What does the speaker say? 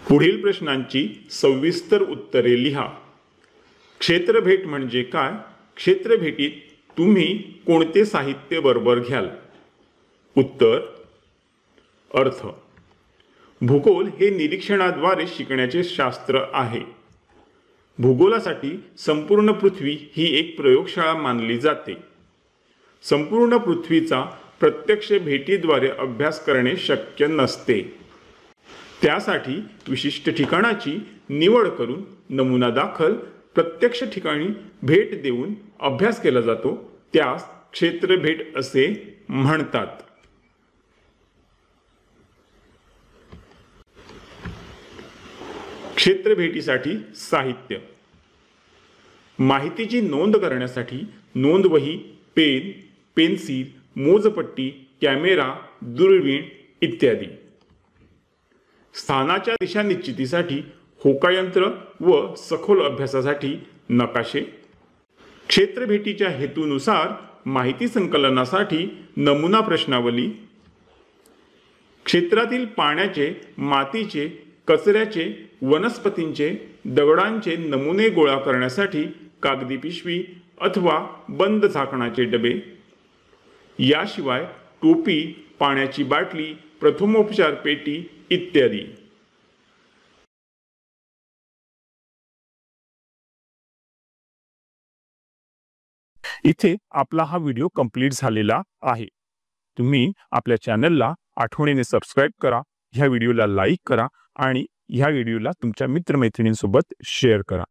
पुढील प्रश्नांची सविस्तर उत्तरे लिहा। क्षेत्रभेट म्हणजे काय? क्षेत्रभेटीत तुम्ही कोणते साहित्य बरोबर घ्याल? उत्तर अर्थ। भूगोल हे निरीक्षणाद्वारे शिकण्याचे शास्त्र आहे। भूगोलासाठी संपूर्ण पृथ्वी ही एक प्रयोगशाळा मानली जाते। संपूर्ण पृथ्वीचा प्रत्यक्ष भेटीद्वारे अभ्यास करणे शक्य नसते। त्यासाठी विशिष्ट ठिकाणाची निवड करून नमुना दाखल प्रत्यक्ष ठिकाणी भेट देऊन अभ्यास केला जातो, त्यास क्षेत्रभेट असे म्हणतात। क्षेत्रभेटीसाठी साहित्य: माहितीची नोंद करण्यासाठी नोंदवही, पेन, पेन्सिल, मोजपट्टी, कॅमेरा, दुर्बीण इत्यादी। स्थानाच्या दिशा निश्चितीसाठी होकायंत्र व सखोल अभ्यासासाठी नकाशे। क्षेत्रभेटीच्या हेतूनुसार माहिती संकलनासाठी नमुना प्रश्नावली। क्षेत्रातील पाण्याचे, मातीचे, कचऱ्याचे, वनस्पतींचे, दगडांचे नमुने गोळा करण्यासाठी कागदी पिशवी अथवा बंद झाकणाचे डबे। याशिवाय टोपी, पाण्याची बाटली, प्रथमोपचार पेटी इत्यादी। इथे आपला हा व्हिडिओ कंप्लीट झालेला आहे। तुम्ही आपल्या चॅनलला आठवणीने सबस्क्राइब करा, ह्या व्हिडिओला लाईक करा आणि ह्या व्हिडिओला तुमच्या मित्रमैत्रिणींसोबत शेअर करा।